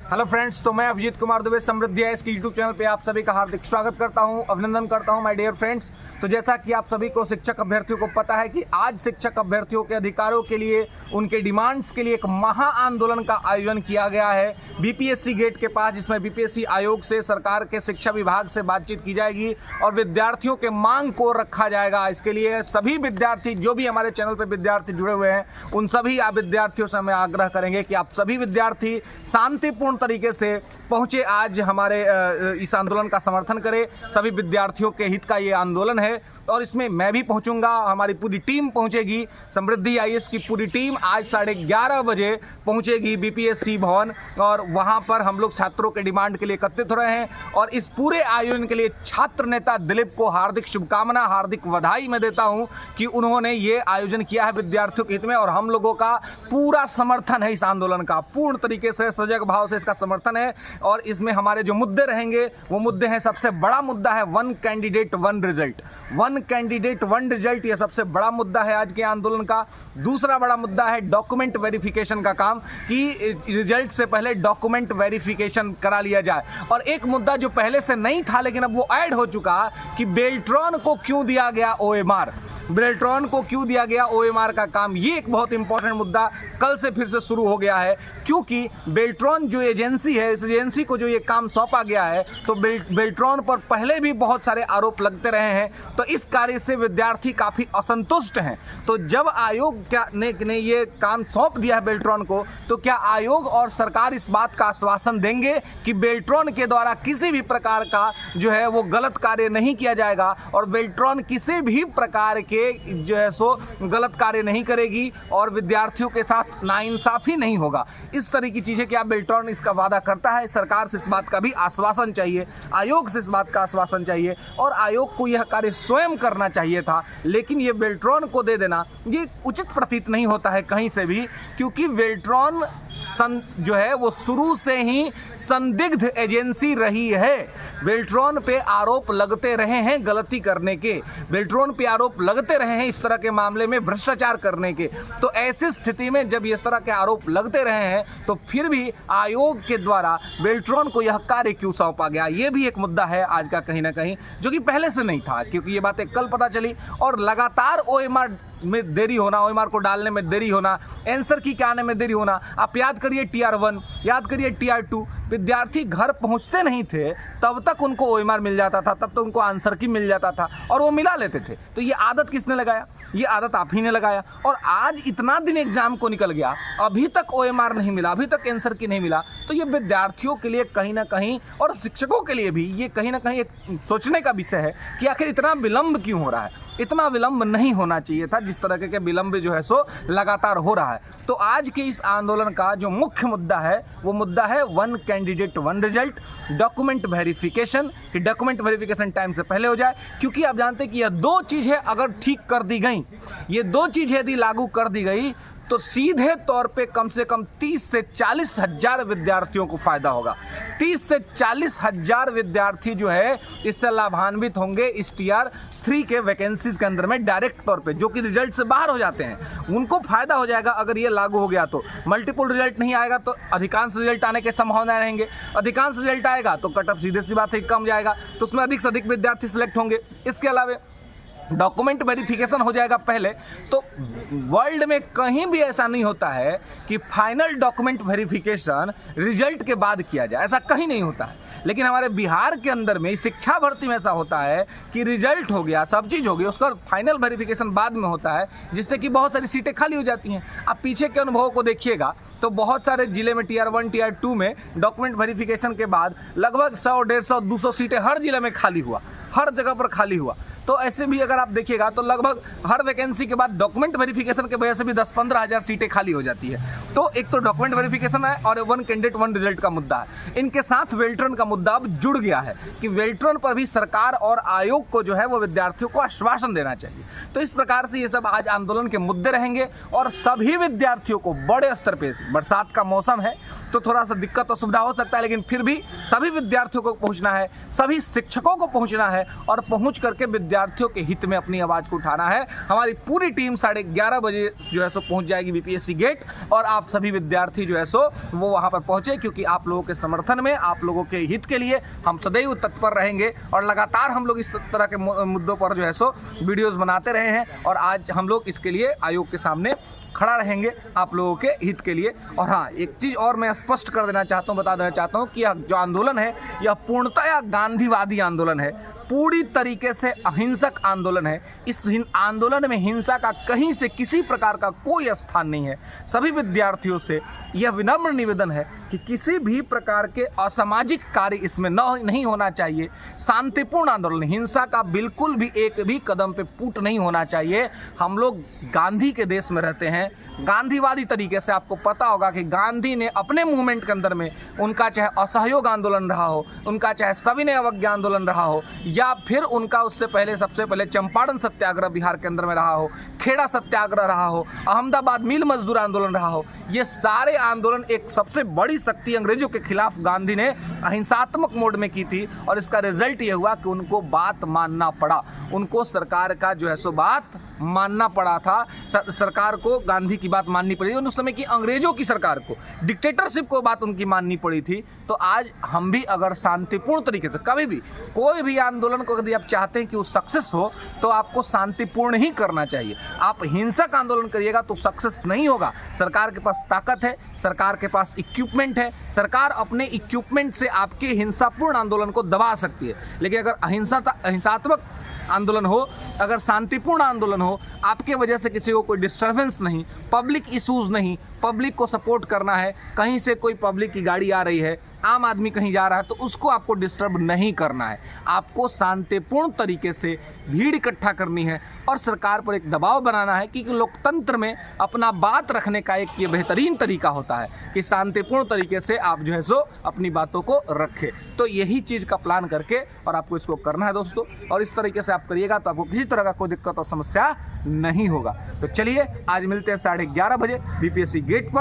Hello friends, तो मैं अभिजीत कुमार दुबे समृद्धि है इसके यूट्यूब चैनल पे आप सभी का हार्दिक स्वागत करता हूं, अभिनंदन करता हूं माय डियर फ्रेंड्स। तो जैसा कि आप सभी को शिक्षक अभ्यर्थियों को पता है कि आज शिक्षक अभ्यर्थियों के अधिकारों के लिए, उनके डिमांड्स के लिए एक महा आंदोलन का आयोजन किया गया है बीपीएससी गेट के पास, जिसमें बीपीएससी आयोग से, सरकार के शिक्षा विभाग से बातचीत की जाएगी और विद्यार्थियों के मांग को रखा जाएगा। इसके लिए सभी विद्यार्थी, जो भी हमारे चैनल पर विद्यार्थी जुड़े हुए हैं, उन सभी विद्यार्थियों से हमें आग्रह करेंगे कि आप सभी विद्यार्थी शांतिपूर्ण तरीके से पहुंचे, आज हमारे इस आंदोलन का समर्थन करें। सभी विद्यार्थियों के हित का ये आंदोलन है और इसमें मैं भी पहुंचूंगा, हमारी पूरी टीम पहुंचेगी। समृद्धि आईएएस की पूरी टीम आज 11:30 बजे पहुंचेगी बीपीएससी भवन और वहां पर हम लोग छात्रों के डिमांड के लिए एकत्रित हो रहे हैं। और इस पूरे आयोजन के लिए छात्र नेता दिलीप को हार्दिक शुभकामना, हार्दिक बधाई मैं देता हूं कि उन्होंने ये आयोजन किया है विद्यार्थियों के हित में और हम लोगों का पूरा समर्थन है इस आंदोलन का, पूर्ण तरीके से सजग भाव से इसका समर्थन है। और इसमें हमारे जो मुद्दे रहेंगे वो मुद्दे हैं, सबसे बड़ा मुद्दा है one candidate one result. One candidate one result, ये सबसे बड़ा मुद्दा है आज के आंदोलन का। दूसरा बड़ा मुद्दा है डॉक्यूमेंट वेरिफिकेशन का काम, कि रिजल्ट से पहले डॉक्यूमेंट वेरिफिकेशन करा लिया जाए। और एक मुद्दा जो पहले से नहीं था लेकिन अब वो ऐड हो चुका कि बेल्ट्रॉन को क्यों दिया गया ओएमआर, बेल्ट्रॉन को क्यों दिया गया ओएमआर का काम। ये एक बहुत इंपॉर्टेंट मुद्दा कल से फिर से शुरू हो गया है, क्योंकि बेल्ट्रॉन जो एजेंसी है, इस एजेंसी को जो ये काम सौंपा गया है, तो बेल्ट्रॉन पर पहले भी बहुत सारे आरोप लगते रहे हैं। तो इस कार्य से विद्यार्थी काफ़ी असंतुष्ट हैं। तो जब आयोग ने ये काम सौंप दिया है बेल्ट्रॉन को, तो क्या आयोग और सरकार इस बात का आश्वासन देंगे कि बेल्ट्रॉन के द्वारा किसी भी प्रकार का जो है वो गलत कार्य नहीं किया जाएगा और बेल्ट्रॉन किसी भी प्रकार के जो है सो गलत कार्य नहीं करेगी और विद्यार्थियों के साथ नाइंसाफी नहीं होगा। इस तरह की चीज़ें क्या बेल्ट्रॉन इसका वादा करता है। सरकार से इस बात का भी आश्वासन चाहिए, आयोग से इस बात का आश्वासन चाहिए और आयोग को यह कार्य स्वयं करना चाहिए था। लेकिन ये बेल्ट्रॉन को दे देना ये उचित प्रतीत नहीं होता है कहीं से भी, क्योंकि बेल्ट्रॉन जो है वो शुरू से ही संदिग्ध एजेंसी रही है। बेल्ट्रॉन पे आरोप लगते रहे हैं गलती करने के, बेल्ट्रॉन पे आरोप लगते रहे हैं इस तरह के मामले में भ्रष्टाचार करने के। तो ऐसी स्थिति में जब इस तरह के आरोप लगते रहे हैं तो फिर भी आयोग के द्वारा बेल्ट्रॉन को यह कार्य क्यों सौंपा गया, ये भी एक मुद्दा है आज का कहीं ना कहीं, जो कि पहले से नहीं था, क्योंकि ये बातें कल पता चली। और लगातार ओएमआर में देरी होना, ओएमआर को डालने में देरी होना, आंसर की क्या आने में देरी होना। आप याद करिए TR1, याद करिए TR2, विद्यार्थी घर पहुंचते नहीं थे तब तक उनको ओएमआर मिल जाता था, तब तक उनको आंसर की मिल जाता था और वो मिला लेते थे। तो ये आदत किसने लगाया? ये आदत आप ही ने लगाया। और आज इतना दिन एग्जाम को निकल गया, अभी तक ओएमआर नहीं मिला, अभी तक आंसर की नहीं मिला। तो ये विद्यार्थियों के लिए कहीं ना कहीं और शिक्षकों के लिए भी ये कहीं ना कहीं एक सोचने का विषय है कि आखिर इतना विलंब क्यों हो रहा है। इतना विलंब नहीं होना चाहिए था, जिस तरह के विलंब जो है सो लगातार हो रहा है। तो आज के इस आंदोलन का जो मुख्य मुद्दा है वो मुद्दा है one candidate one result, document verification, कि डॉक्यूमेंट वेरिफिकेशन टाइम से पहले हो जाए। क्योंकि आप जानते हैं कि यह दो चीज़ें अगर ठीक कर दी गई, ये दो चीज़ें यदि लागू कर दी गई तो सीधे तौर पे कम से कम 30 से 40 हज़ार विद्यार्थियों को फायदा होगा। 30 से 40 हज़ार विद्यार्थी जो है इससे लाभान्वित होंगे इस TR3 के वैकेंसीज के अंदर में डायरेक्ट तौर पे, जो कि रिजल्ट से बाहर हो जाते हैं, उनको फायदा हो जाएगा अगर ये लागू हो गया। तो मल्टीपल रिजल्ट नहीं आएगा तो अधिकांश रिजल्ट आने के संभावना रहेंगे, अधिकांश रिजल्ट आएगा तो कट ऑफ सीधे सी बात है कम जाएगा, तो उसमें अधिक से अधिक विद्यार्थी सिलेक्ट होंगे। इसके अलावा डॉक्यूमेंट वेरिफिकेशन हो जाएगा पहले। तो वर्ल्ड में कहीं भी ऐसा नहीं होता है कि फाइनल डॉक्यूमेंट वेरिफिकेशन रिजल्ट के बाद किया जाए, ऐसा कहीं नहीं होता है। लेकिन हमारे बिहार के अंदर में शिक्षा भर्ती में ऐसा होता है कि रिजल्ट हो गया, सब चीज़ हो गई, उसका फाइनल वेरिफिकेशन बाद में होता है, जिससे कि बहुत सारी सीटें खाली हो जाती हैं। आप पीछे के अनुभवों को देखिएगा तो बहुत सारे जिले में TR1 TR2 में डॉक्यूमेंट वेरिफिकेशन के बाद लगभग 100 150 200 सीटें हर जिले में खाली हुआ, हर जगह पर खाली हुआ। तो ऐसे भी अगर आप देखिएगा तो लगभग हर वैकेंसी के बाद डॉक्यूमेंट वेरिफिकेशन की वजह से भी 10-15 हज़ार सीटें खाली हो जाती है। तो एक तो डॉक्यूमेंट वेरिफिकेशन है और वन कैंडिडेट वन रिजल्ट का मुद्दा है। इनके साथ बेल्ट्रॉन का मुद्दा अब जुड़ गया है कि बेल्ट्रॉन पर भी सरकार और आयोग को जो है वो विद्यार्थियों को आश्वासन देना चाहिए। तो इस प्रकार से ये सब आज आंदोलन के मुद्दे रहेंगे और सभी विद्यार्थियों को बड़े स्तर पर, बरसात का मौसम है तो थोड़ा सा दिक्कत और सुविधा हो सकता है, लेकिन फिर भी सभी विद्यार्थियों को पहुँचना है, सभी शिक्षकों को पहुँचना है और पहुँच करके विद्यार्थियों के हित में अपनी आवाज़ को उठाना है। हमारी पूरी टीम 11:30 बजे जो है सो पहुंच जाएगी बीपीएससी गेट, और आप सभी विद्यार्थी जो है सो वो वहां पर पहुंचे, क्योंकि आप लोगों के समर्थन में, आप लोगों के हित के लिए हम सदैव तत्पर रहेंगे। और लगातार हम लोग इस तरह के मुद्दों पर जो है सो वीडियोस बनाते रहे हैं, और आज हम लोग इसके लिए आयोग के सामने खड़ा रहेंगे आप लोगों के हित के लिए। और हाँ, एक चीज़ और मैं स्पष्ट कर देना चाहता हूँ, बता देना चाहता हूँ कि यह जो आंदोलन है यह पूर्णतः गांधीवादी आंदोलन है, पूरी तरीके से अहिंसक आंदोलन है। इस आंदोलन में हिंसा का कहीं से किसी प्रकार का कोई स्थान नहीं है। सभी विद्यार्थियों से यह विनम्र निवेदन है कि किसी भी प्रकार के असामाजिक कार्य इसमें नहीं होना चाहिए। शांतिपूर्ण आंदोलन, हिंसा का बिल्कुल भी एक भी कदम पे फूट नहीं होना चाहिए। हम लोग गांधी के देश में रहते हैं, गांधीवादी तरीके से। आपको पता होगा कि गांधी ने अपने मूवमेंट के अंदर में, उनका चाहे असहयोग आंदोलन रहा हो, उनका चाहे सविनय अवज्ञा आंदोलन रहा हो, या फिर उनका उससे पहले सबसे पहले चंपारण सत्याग्रह बिहार के अंदर में रहा हो, खेड़ा सत्याग्रह रहा हो, अहमदाबाद मिल मजदूर आंदोलन रहा हो, ये सारे आंदोलन एक सबसे बड़ी शक्ति अंग्रेजों के खिलाफ गांधी ने अहिंसात्मक मोड में की थी। और इसका रिजल्ट ये हुआ कि उनको बात मानना पड़ा, उनको सरकार का जो है सो बात मानना पड़ा था। सरकार को गांधी की बात माननी पड़ी, उस समय की अंग्रेजों की सरकार को, डिक्टेटरशिप को बात उनकी माननी पड़ी थी। तो आज हम भी अगर शांतिपूर्ण तरीके से, कभी भी कोई भी आंदोलन को यदि आप चाहते हैं कि वो सक्सेस हो, तो आपको शांतिपूर्ण ही करना चाहिए। आप हिंसक आंदोलन करिएगा तो सक्सेस नहीं होगा। सरकार के पास ताकत है, सरकार के पास इक्विपमेंट है, सरकार अपने इक्विपमेंट से आपके हिंसापूर्ण आंदोलन को दबा सकती है। लेकिन अगर अहिंसात्मक आंदोलन हो, अगर शांतिपूर्ण आंदोलन हो, आपके वजह से किसी को कोई डिस्टर्बेंस नहीं, पब्लिक इश्यूज नहीं, पब्लिक को सपोर्ट करना है, कहीं से कोई पब्लिक की गाड़ी आ रही है, आम आदमी कहीं जा रहा है, तो उसको आपको डिस्टर्ब नहीं करना है। आपको शांतिपूर्ण तरीके से भीड़ इकट्ठा करनी है और सरकार पर एक दबाव बनाना है, क्योंकि लोकतंत्र में अपना बात रखने का एक ये बेहतरीन तरीका होता है कि शांतिपूर्ण तरीके से आप जो है सो अपनी बातों को रखें। तो यही चीज़ का प्लान करके और आपको इसको करना है दोस्तों, और इस तरीके से आप करिएगा तो आपको किसी तरह का कोई दिक्कत और समस्या नहीं होगा। तो चलिए आज मिलते हैं 11:30 बजे बीपीएससी गेट पर।